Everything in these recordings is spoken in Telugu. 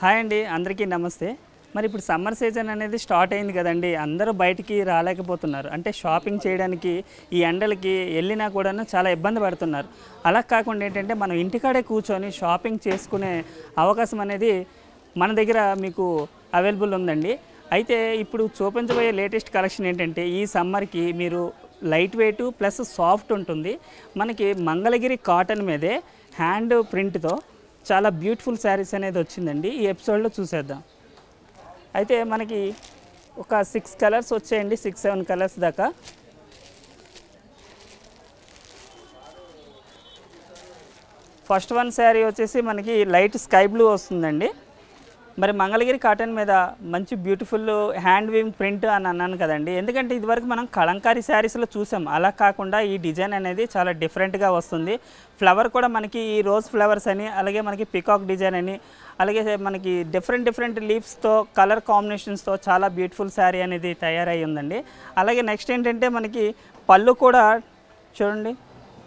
హాయ్ అండి, అందరికీ నమస్తే. మరి ఇప్పుడు సమ్మర్ సీజన్ అనేది స్టార్ట్ అయింది కదండి. అందరూ బయటికి రాలేకపోతున్నారు. అంటే షాపింగ్ చేయడానికి ఈ ఎండలకి వెళ్ళినా కూడా చాలా ఇబ్బంది పడుతున్నారు. అలా కాకుండా ఏంటంటే మనం ఇంటికాడే కూర్చొని షాపింగ్ చేసుకునే అవకాశం అనేది మన దగ్గర మీకు అవైలబుల్ ఉందండి. అయితే ఇప్పుడు చూపించబోయే లేటెస్ట్ కలెక్షన్ ఏంటంటే ఈ సమ్మర్కి మీరు లైట్ వెయిట్ ప్లస్ సాఫ్ట్ ఉంటుంది. మనకి మంగళగిరి కాటన్ మీదే హ్యాండ్ ప్రింట్తో చాలా బ్యూటిఫుల్ శారీస్ అనేది వచ్చిందండి. ఈ ఎపిసోడ్లో చూసేద్దాం. అయితే మనకి ఒక 6 కలర్స్ వచ్చాయండి, 6-7 కలర్స్ దాకా. ఫస్ట్ వన్ శారీ వచ్చేసి మనకి లైట్ స్కై బ్లూ వస్తుందండి. మరి మంగళగిరి కాటన్ మీద మంచి బ్యూటిఫుల్ హ్యాండ్ వీవింగ్ ప్రింట్ అని అన్నాను కదండి. ఎందుకంటే ఇదివరకు మనం కలంకారీ శారీస్లో చూసాం. అలా కాకుండా ఈ డిజైన్ అనేది చాలా డిఫరెంట్గా వస్తుంది. ఫ్లవర్ కూడా మనకి ఈ రోజ్ ఫ్లవర్స్ అని, అలాగే మనకి పికాక్ డిజైన్ అని, అలాగే మనకి డిఫరెంట్ లీవ్స్తో కలర్ కాంబినేషన్స్తో చాలా బ్యూటిఫుల్ శారీ అనేది తయారై ఉందండి. అలాగే నెక్స్ట్ ఏంటంటే మనకి పళ్ళు కూడా చూడండి,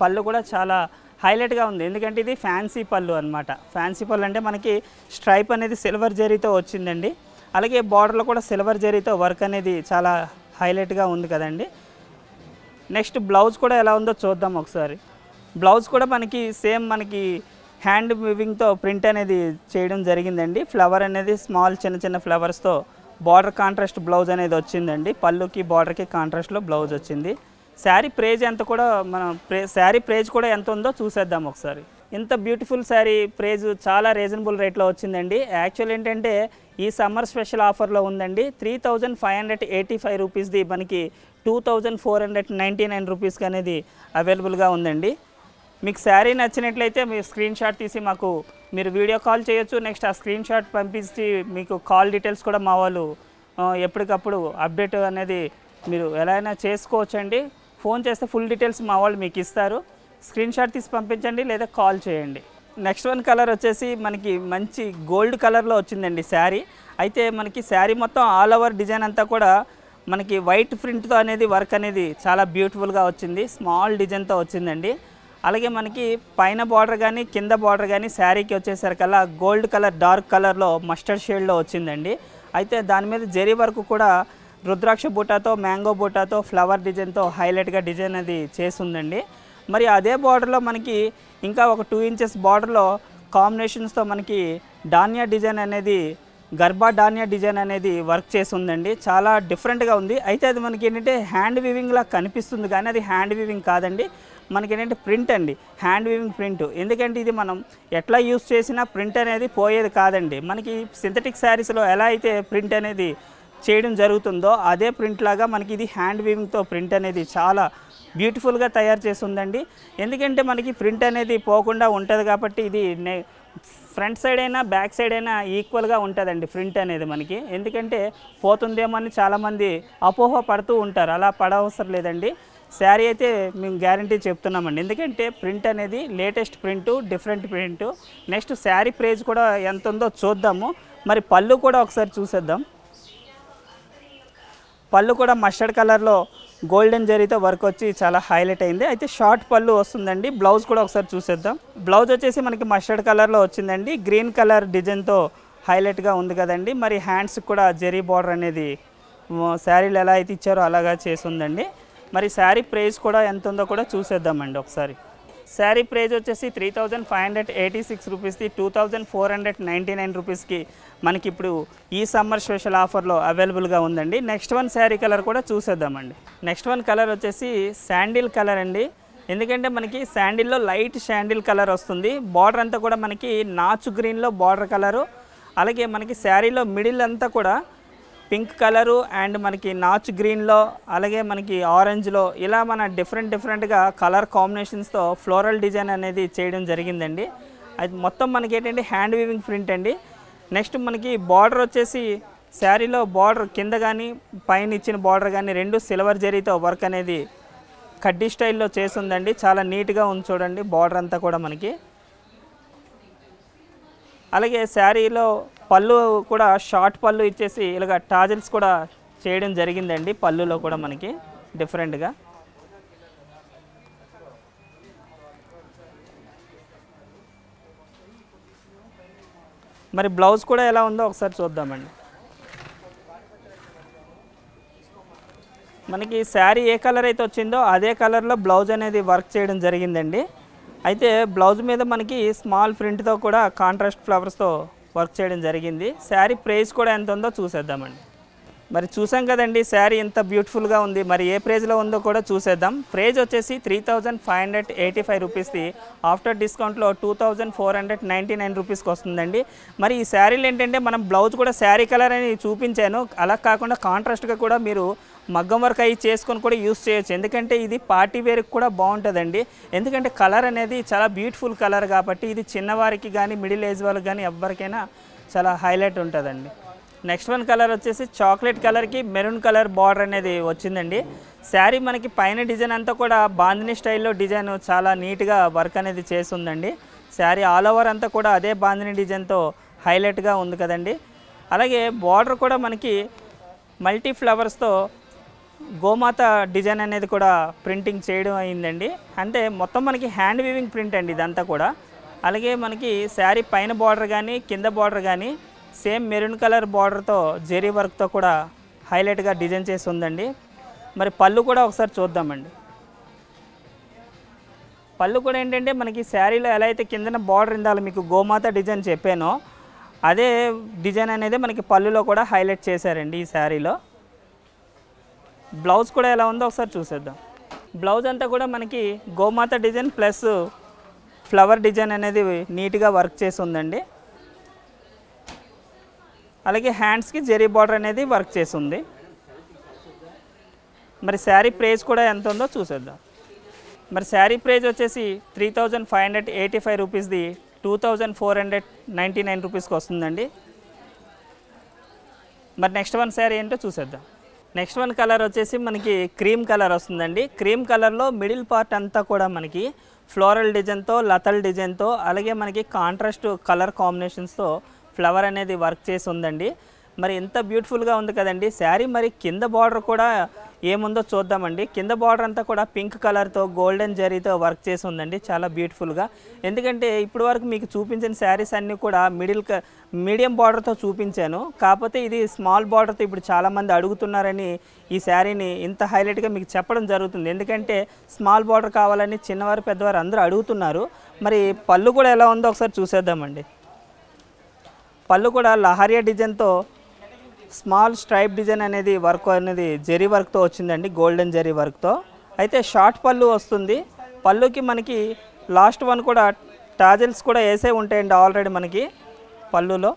పళ్ళు కూడా చాలా హైలైట్గా ఉంది. ఎందుకంటే ఇది ఫ్యాన్సీ పళ్ళు అనమాట. ఫ్యాన్సీ పళ్ళు అంటే మనకి స్ట్రైప్ అనేది సిల్వర్ జరీతో వచ్చిందండి. అలాగే బార్డర్లో కూడా సిల్వర్ జరీతో వర్క్ అనేది చాలా హైలైట్గా ఉంది కదండి. నెక్స్ట్ బ్లౌజ్ కూడా ఎలా ఉందో చూద్దాం ఒకసారి. బ్లౌజ్ కూడా మనకి సేమ్ మనకి హ్యాండ్ వీవింగ్తో ప్రింట్ అనేది చేయడం జరిగిందండి. ఫ్లవర్ అనేది స్మాల్ చిన్న ఫ్లవర్స్తో బార్డర్ కాంట్రాస్ట్ బ్లౌజ్ అనేది వచ్చిందండి. పళ్ళుకి బార్డర్కి కాంట్రాస్ట్లో బ్లౌజ్ వచ్చింది. శారీ ప్రైజ్ ఎంత కూడా మనం శారీ ప్రైజ్ కూడా ఎంత ఉందో చూసేద్దాం ఒకసారి. ఇంత బ్యూటిఫుల్ శారీ ప్రైజ్ చాలా రీజనబుల్ రేట్లో వచ్చిందండి. యాక్చువల్ ఏంటంటే ఈ సమ్మర్ స్పెషల్ ఆఫర్లో ఉందండి. 3585 రూపీస్ది మనకి 2499 రూపీస్కి అనేది అవైలబుల్గా ఉందండి. మీకు శారీ నచ్చినట్లయితే మీరు స్క్రీన్ షాట్ తీసి మాకు మీరు వీడియో కాల్ చేయొచ్చు. నెక్స్ట్ ఆ స్క్రీన్ షాట్ పంపించి మీకు కాల్ డీటెయిల్స్ కూడా మా వాళ్ళు ఎప్పటికప్పుడు అప్డేట్ అనేది మీరు ఎలా అయినా చేసుకోవచ్చండి. ఫోన్ చేస్తే ఫుల్ డీటెయిల్స్ మా వాళ్ళు మీకు ఇస్తారు. స్క్రీన్ షాట్ తీసి పంపించండి లేదా కాల్ చేయండి. నెక్స్ట్ వన్ కలర్ వచ్చేసి మనకి మంచి గోల్డ్ కలర్లో వచ్చిందండి శారీ. అయితే మనకి శారీ మొత్తం ఆల్ ఓవర్ డిజైన్ అంతా కూడా మనకి వైట్ ప్రింట్తో అనేది వర్క్ అనేది చాలా బ్యూటిఫుల్గా వచ్చింది. స్మాల్ డిజైన్తో వచ్చిందండి. అలాగే మనకి పైన బార్డర్ కానీ కింద బార్డర్ కానీ శారీకి వచ్చేసరికల్లా గోల్డ్ కలర్ డార్క్ కలర్లో మస్టర్డ్ షేడ్లో వచ్చిందండి. అయితే దాని మీద జరీ వర్క్ కూడా రుద్రాక్ష బూటాతో మ్యాంగో బూటాతో ఫ్లవర్ డిజైన్తో హైలైట్గా డిజైన్ అది చేసి ఉందండి. మరి అదే బార్డర్లో మనకి ఇంకా ఒక 2 ఇంచెస్ బార్డర్లో కాంబినేషన్స్తో మనకి డానియా డిజైన్ అనేది గర్భా డానియా డిజైన్ అనేది వర్క్ చేసి ఉందండి. చాలా డిఫరెంట్గా ఉంది. అయితే అది మనకి ఏంటంటే హ్యాండ్ వీవింగ్లా కనిపిస్తుంది కానీ అది హ్యాండ్ వీవింగ్ కాదండి. మనకి ఏంటంటే ప్రింట్ అండి, హ్యాండ్ వీవింగ్ ప్రింట్. ఎందుకంటే ఇది మనం ఎట్లా యూస్ చేసినా ప్రింట్ అనేది పోయేది కాదండి. మనకి సింథటిక్ శారీస్లో ఎలా అయితే ప్రింట్ అనేది చేయడం జరుగుతుందో అదే ప్రింట్ లాగా మనకి ఇది హ్యాండ్ వీవింగ్తో ప్రింట్ అనేది చాలా బ్యూటిఫుల్గా తయారు చేసి ఉందండి. ఎందుకంటే మనకి ప్రింట్ అనేది పోకుండా ఉంటుంది కాబట్టి ఇది ఫ్రంట్ సైడ్ అయినా బ్యాక్ సైడ్ అయినా ఈక్వల్గా ఉంటుందండి ప్రింట్ అనేది మనకి. ఎందుకంటే పోతుందేమో అని చాలామంది అపోహ పడుతూ ఉంటారు. అలా పడవసరం లేదండి. శారీ అయితే మేము గ్యారంటీ చెప్తున్నామండి. ఎందుకంటే ప్రింట్ అనేది latest print, different print. Next sari price కూడా ఎంత ఉందో చూద్దాము. మరి పళ్ళు కూడా ఒకసారి చూసేద్దాం. పళ్ళు కూడా మస్టర్డ్ కలర్లో గోల్డెన్ జరీతో వర్క్ వచ్చి చాలా హైలైట్ అయింది. అయితే షార్ట్ పళ్ళు వస్తుందండి. బ్లౌజ్ కూడా ఒకసారి చూసేద్దాం. బ్లౌజ్ వచ్చేసి మనకి మస్టర్డ్ కలర్లో వచ్చిందండి. గ్రీన్ కలర్ డిజైన్తో హైలైట్గా ఉంది కదండి. మరి హ్యాండ్స్కి కూడా జరీ బార్డర్ అనేది శారీలు ఎలా అయితే ఇచ్చారో అలాగా చేసి ఉందండి. మరి శారీ ప్రైస్ కూడా ఎంత ఉందో కూడా చూసేద్దామండి ఒకసారి. శారీ ప్రైస్ వచ్చేసి 3586 రూపీస్ది 2499 రూపీస్కి మనకి ఇప్పుడు ఈ సమ్మర్ స్పెషల్ ఆఫర్లో అవైలబుల్గా ఉందండి. నెక్స్ట్ వన్ శారీ కలర్ కూడా చూసేద్దామండి. నెక్స్ట్ వన్ కలర్ వచ్చేసి శాండిల్ కలర్ అండి. ఎందుకంటే మనకి శాండిల్లో లైట్ శాండిల్ కలర్ వస్తుంది. బార్డర్ అంతా కూడా మనకి నాచు గ్రీన్లో బార్డర్ కలరు, అలాగే మనకి శారీలో మిడిల్ అంతా కూడా పింక్ కలరు అండ్ మనకి నాచ్ గ్రీన్లో, అలాగే మనకి ఆరెంజ్లో ఇలా మన డిఫరెంట్గా కలర్ కాంబినేషన్స్తో ఫ్లోరల్ డిజైన్ అనేది చేయడం జరిగిందండి. అది మొత్తం మనకి ఏంటంటే హ్యాండ్ వీవింగ్ ప్రింట్ అండి. నెక్స్ట్ మనకి బార్డర్ వచ్చేసి శారీలో బార్డర్ కింద కానీ పైన ఇచ్చిన బార్డర్ కానీ రెండు సిల్వర్ జరీతో వర్క్ అనేది కడ్డీ స్టైల్లో చేస్తుందండి. చాలా నీట్గా ఉంది చూడండి బార్డర్ అంతా కూడా మనకి. అలాగే శారీలో పళ్ళు కూడా షార్ట్ పళ్ళు ఇచ్చేసి ఇలాగ టాజిల్స్ కూడా చేయడం జరిగిందండి. పళ్ళులో కూడా మనకి డిఫరెంట్గా. మరి బ్లౌజ్ కూడా ఎలా ఉందో ఒకసారి చూద్దామండి. మనకి శారీ ఏ కలర్ అయితే వచ్చిందో అదే కలర్లో బ్లౌజ్ అనేది వర్క్ చేయడం జరిగిందండి. అయితే బ్లౌజ్ మీద మనకి స్మాల్ ప్రింట్తో కూడా కాంట్రాస్ట్ ఫ్లవర్స్తో వర్క్ చేయడం జరిగింది. శారీ ప్రైస్ కూడా ఎంత ఉందో చూసేద్దామండి. మరి చూసాం కదండి శారీ ఎంత బ్యూటిఫుల్గా ఉంది. మరి ఏ ప్రైజ్లో ఉందో కూడా చూసేద్దాం. ప్రైజ్ వచ్చేసి 3585 రూపీస్ది. ఆఫ్టర్ డిస్కౌంట్లో 2499 రూపీస్కి వస్తుందండి. మరి ఈ శారీలు ఏంటంటే మనం బ్లౌజ్ కూడా శారీ కలర్ అని చూపించాను. అలా కాకుండా కాంట్రాస్ట్గా కూడా మీరు మగ్గం వర్క్ అవి చేసుకొని కూడా యూస్ చేయొచ్చు. ఎందుకంటే ఇది పార్టీ వేర్కి కూడా బాగుంటుందండి. ఎందుకంటే కలర్ అనేది చాలా బ్యూటిఫుల్ కలర్ కాబట్టి ఇది చిన్నవారికి కానీ మిడిల్ ఏజ్ వాళ్ళకి కానీ ఎవరికైనా చాలా హైలైట్ ఉంటుందండి. నెక్స్ట్ వన్ కలర్ వచ్చేసి చాక్లెట్ కలర్కి మెరూన్ కలర్ బార్డర్ అనేది వచ్చిందండి. శారీ మనకి పైన డిజైన్ అంతా కూడా బాందిని స్టైల్లో డిజైన్ చాలా నీట్గా వర్క్ అనేది చేస్తుందండి. శారీ ఆల్ ఓవర్ అంతా కూడా అదే బాందిని డిజైన్తో హైలైట్గా ఉంది కదండి. అలాగే బార్డర్ కూడా మనకి మల్టీ ఫ్లవర్స్తో గోమాత డిజైన్ అనేది కూడా ప్రింటింగ్ చేయడం అయిందండి. అంటే మొత్తం మనకి హ్యాండ్ వీవింగ్ ప్రింట్ అండి ఇదంతా కూడా. అలాగే మనకి శారీ పైన బార్డర్ కానీ కింద బార్డర్ కానీ సేమ్ మెరూన్ కలర్ బార్డర్తో జెరీ వర్క్తో కూడా హైలైట్గా డిజైన్ చేసి ఉందండి. మరి పళ్ళు కూడా ఒకసారి చూద్దామండి. పళ్ళు కూడా ఏంటంటే మనకి శారీలో ఎలా అయితే కిందన బార్డర్ ఇందాక మీకు గోమాత డిజైన్ చెప్పానో అదే డిజైన్ అనేది మనకి పళ్ళులో కూడా హైలైట్ చేశారండి ఈ శారీలో. బ్లౌజ్ కూడా ఎలా ఉందో ఒకసారి చూసేద్దాం. బ్లౌజ్ అంతా కూడా మనకి గోమాత డిజైన్ ప్లస్ ఫ్లవర్ డిజైన్ అనేది నీట్గా వర్క్ చేసి ఉందండి. అలాగే హ్యాండ్స్కి జెరీ బార్డర్ అనేది వర్క్ చేసి ఉంది. మరి శారీ ప్రైస్ కూడా ఎంత ఉందో చూసేద్దాం. మరి శారీ ప్రైస్ వచ్చేసి 3585 రూపీస్ది 2499 రూపీస్కి వస్తుందండి. మరి నెక్స్ట్ వన్ శారీ ఏంటో చూసేద్దాం. నెక్స్ట్ వన్ కలర్ వచ్చేసి మనకి క్రీమ్ కలర్ వస్తుందండి. క్రీమ్ కలర్లో మిడిల్ పార్ట్ అంతా కూడా మనకి ఫ్లోరల్ డిజైన్తో లతల్ డిజైన్తో అలాగే మనకి కాంట్రాస్ట్ కలర్ కాంబినేషన్స్తో ఫ్లవర్ అనేది వర్క్ చేసి ఉందండి. మరి ఎంత బ్యూటిఫుల్గా ఉంది కదండి శారీ. మరి కింద బార్డర్ కూడా ఏముందో చూద్దామండి. కింద బార్డర్ అంతా కూడా పింక్ కలర్తో గోల్డెన్ జరీతో వర్క్ చేసి ఉందండి చాలా బ్యూటిఫుల్గా. ఎందుకంటే ఇప్పుడు వరకు మీకు చూపించిన శారీస్ అన్నీ కూడా మీడియం బార్డర్తో చూపించాను. కాకపోతే ఇది స్మాల్ బార్డర్తో ఇప్పుడు చాలామంది అడుగుతున్నారని ఈ శారీని ఇంత హైలైట్గా మీకు చెప్పడం జరుగుతుంది. ఎందుకంటే స్మాల్ బార్డర్ కావాలని చిన్నవారు పెద్దవారు అందరూ అడుగుతున్నారు. మరి పళ్ళు కూడా ఎలా ఉందో ఒకసారి చూసేద్దామండి. పళ్ళు కూడా లహరియా డిజైన్తో స్మాల్ స్ట్రైప్ డిజైన్ అనేది వర్క్ అనేది జెరీ వర్క్తో వచ్చిందండి, గోల్డెన్ జెరీ వర్క్తో. అయితే షార్ట్ పళ్ళు వస్తుంది. పళ్ళుకి మనకి లాస్ట్ వన్ కూడా టాజిల్స్ కూడా వేసే ఉంటాయండి ఆల్రెడీ మనకి పళ్ళులో.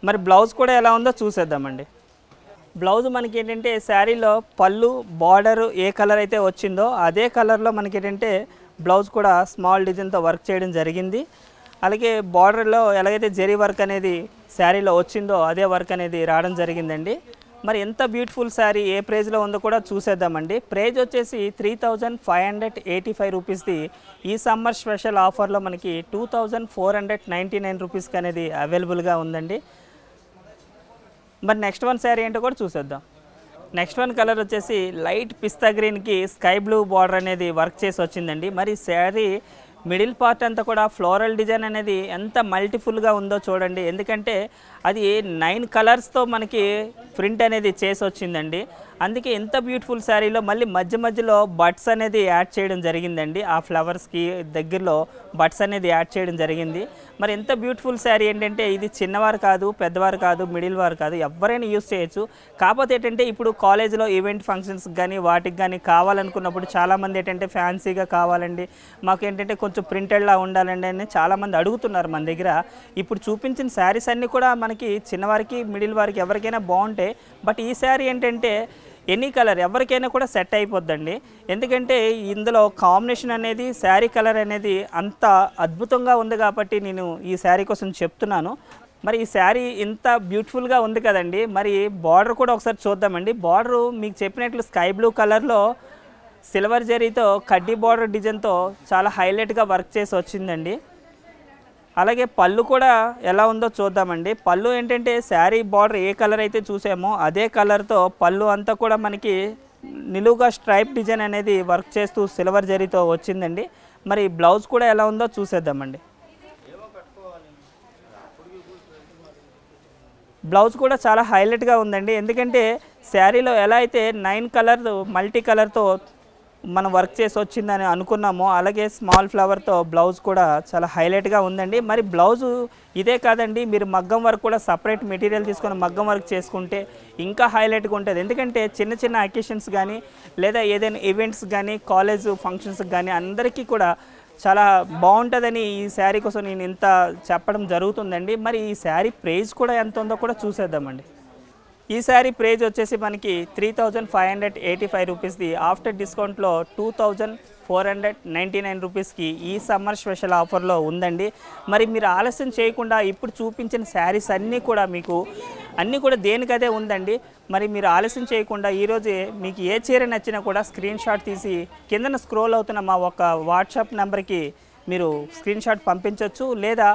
మరి బ్లౌజ్ కూడా ఎలా ఉందో చూసేద్దామండి. బ్లౌజ్ మనకి ఏంటంటే శారీలో పళ్ళు బార్డర్ ఏ కలర్ అయితే వచ్చిందో అదే కలర్లో మనకి ఏంటంటే బ్లౌజ్ కూడా స్మాల్ డిజైన్తో వర్క్ చేయడం జరిగింది. అలాగే బార్డర్లో ఎలాగైతే జెరీ వర్క్ అనేది శారీలో వచ్చిందో అదే వర్క్ అనేది రావడం జరిగిందండి. మరి ఎంత బ్యూటిఫుల్ శారీ ఏ ప్రైజ్లో ఉందో కూడా చూసేద్దామండి. ప్రైజ్ వచ్చేసి 3585 రూపీస్ది. ఈ సమ్మర్ స్పెషల్ ఆఫర్లో మనకి 2499 రూపీస్కి అనేది అవైలబుల్గా ఉందండి. మరి నెక్స్ట్ వన్ శారీ ఏంటో కూడా చూసేద్దాం. నెక్స్ట్ వన్ కలర్ వచ్చేసి లైట్ పిస్తా గ్రీన్కి స్కై బ్లూ బార్డర్ అనేది వర్క్ చేసి వచ్చిందండి. మరి శారీ మిడిల్ పార్ట్ అంతా కూడా ఫ్లోరల్ డిజైన్ అనేది ఎంత మల్టిఫుల్గా ఉందో చూడండి. ఎందుకంటే అది 9 కలర్స్తో మనకి ప్రింట్ అనేది చేసి వచ్చిందండి. అందుకే ఎంత బ్యూటిఫుల్ శారీలో మళ్ళీ మధ్య మధ్యలో బడ్స్ అనేది యాడ్ చేయడం జరిగిందండి. ఆ ఫ్లవర్స్కి దగ్గరలో బడ్స్ అనేది యాడ్ చేయడం జరిగింది. మరి ఎంత బ్యూటిఫుల్ శారీ ఏంటంటే ఇది చిన్నవారు కాదు, పెద్దవారు కాదు, మిడిల్ వారు కాదు, ఎవరైనా యూస్ చేయొచ్చు. కాకపోతే ఏంటంటే ఇప్పుడు కాలేజీలో ఈవెంట్ ఫంక్షన్స్ కానీ వాటికి కానీ కావాలనుకున్నప్పుడు చాలామంది ఏంటంటే ఫ్యాన్సీగా కావాలండి, మాకు ఏంటంటే కొంచెం ప్రింటెడ్లా ఉండాలండి అని చాలామంది అడుగుతున్నారు మన దగ్గర. ఇప్పుడు చూపించిన శారీస్ అన్నీ కూడా మనకి చిన్నవారికి మిడిల్ వారికి ఎవరికైనా బాగుంటాయి. బట్ ఈ శారీ ఏంటంటే ఎనీ కలర్ ఎవరికైనా కూడా సెట్ అయిపోద్దండి. ఎందుకంటే ఇందులో కాంబినేషన్ అనేది శారీ కలర్ అనేది అంత అద్భుతంగా ఉంది కాబట్టి నేను ఈ శారీ కోసం చెప్తున్నాను. మరి ఈ శారీ ఇంత బ్యూటిఫుల్గా ఉంది కదండి. మరి బార్డర్ కూడా ఒకసారి చూద్దామండి. బార్డరు మీకు చెప్పినట్లు స్కై బ్లూ కలర్లో సిల్వర్ జరీతో కడ్డీ బార్డర్ డిజైన్తో చాలా హైలైట్గా వర్క్ చేసి వచ్చిందండి. అలాగే పళ్ళు కూడా ఎలా ఉందో చూద్దామండి. పళ్ళు ఏంటంటే శారీ బార్డర్ ఏ కలర్ అయితే చూసామో అదే కలర్తో పళ్ళు అంతా కూడా మనకి నిలువుగా స్ట్రైప్ డిజైన్ అనేది వర్క్ చేస్తూ సిల్వర్ జరీతో వచ్చిందండి. మరి బ్లౌజ్ కూడా ఎలా ఉందో చూసేద్దామండి. బ్లౌజ్ కూడా చాలా హైలైట్గా ఉందండి. ఎందుకంటే శారీలో ఎలా అయితే 9 కలర్ మల్టీ కలర్తో మనం వర్క్ చేసి వచ్చిందని అనుకున్నామో అలాగే స్మాల్ ఫ్లవర్తో బ్లౌజ్ కూడా చాలా హైలైట్గా ఉందండి. మరి బ్లౌజు ఇదే కాదండి, మీరు మగ్గం వర్క్ కూడా సపరేట్ మెటీరియల్ తీసుకొని మగ్గం వర్క్ చేసుకుంటే ఇంకా హైలైట్గా ఉంటుంది. ఎందుకంటే చిన్న చిన్న అకేషన్స్ కానీ లేదా ఏదైనా ఈవెంట్స్ కానీ కాలేజ్ ఫంక్షన్స్కి కానీ అందరికీ కూడా చాలా బాగుంటుందని ఈ శారీ కోసం నేను ఇంత చెప్పడం జరుగుతుందండి. మరి ఈ శారీ ప్రైస్ కూడా ఎంత ఉందో కూడా చూసేద్దామండి. ఈ శారీ ప్రైజ్ వచ్చేసి మనకి 3585 రూపీస్ది, ఆఫ్టర్ డిస్కౌంట్లో 2499 రూపీస్కి ఈ సమ్మర్ స్పెషల్ ఆఫర్లో ఉందండి. మరి మీరు ఆలస్యం చేయకుండా ఇప్పుడు చూపించిన శారీస్ అన్నీ కూడా దేనికదే ఉందండి. మరి మీరు ఆలస్యం చేయకుండా ఈరోజే మీకు ఏ చీర నచ్చినా కూడా స్క్రీన్ షాట్ తీసి కిందన స్క్రోల్ అవుతున్న మా ఒక వాట్సాప్ నెంబర్కి మీరు స్క్రీన్ షాట్ పంపించవచ్చు. లేదా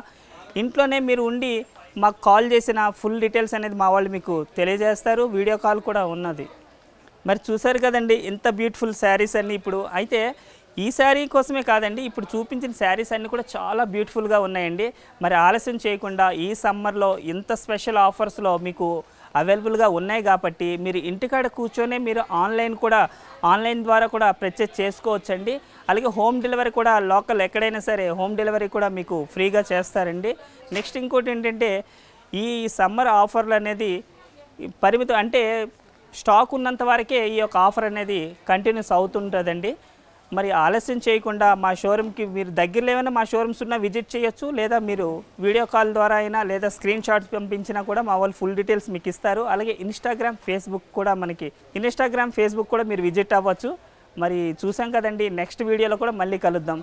ఇంట్లోనే మీరు ఉండి మాకు కాల్ చేసిన ఫుల్ డీటెయిల్స్ అనేది మా వాళ్ళు మీకు తెలియజేస్తారు. వీడియో కాల్ కూడా ఉన్నది. మరి చూసారు కదండి ఇంత బ్యూటిఫుల్ శారీస్ అన్నీ. ఇప్పుడు అయితే ఈ శారీ కోసమే కాదండి, ఇప్పుడు చూపించిన శారీస్ అన్నీ కూడా చాలా బ్యూటిఫుల్గా ఉన్నాయండి. మరి ఆలస్యం చేయకుండా ఈ సమ్మర్లో ఇంత స్పెషల్ ఆఫర్స్లో మీకు అవైలబుల్గా ఉన్నాయి కాబట్టి మీరు ఇంటికాడ కూర్చొనే మీరు ఆన్లైన్ ద్వారా కూడా పర్చేస్ చేసుకోవచ్చండి. అలాగే హోమ్ డెలివరీ కూడా లోకల్ ఎక్కడైనా సరే హోమ్ డెలివరీ కూడా మీకు ఫ్రీగా చేస్తారండి. నెక్స్ట్ ఇంకోటి ఏంటంటే ఈ సమ్మర్ ఆఫర్లు అనేది పరిమితం, అంటే స్టాక్ ఉన్నంత వరకే ఈ యొక్క ఆఫర్ అనేది కంటిన్యూస్ అవుతుంటుందండి. మరి ఆలస్యం చేయకుండా మా షోరూమ్కి మీరు దగ్గరలో ఏమైనా మా షోరూమ్స్ ఉన్నా విజిట్ చేయొచ్చు. లేదా మీరు వీడియో కాల్ ద్వారా అయినా లేదా స్క్రీన్ షాట్స్ పంపించినా కూడా మా వాళ్ళు ఫుల్ డీటెయిల్స్ మీకు ఇస్తారు. అలాగే ఇన్స్టాగ్రామ్ ఫేస్బుక్ కూడా మీరు విజిట్ అవ్వచ్చు. మరి చూసాం కదండి, నెక్స్ట్ వీడియోలో కూడా మళ్ళీ కలుద్దాం.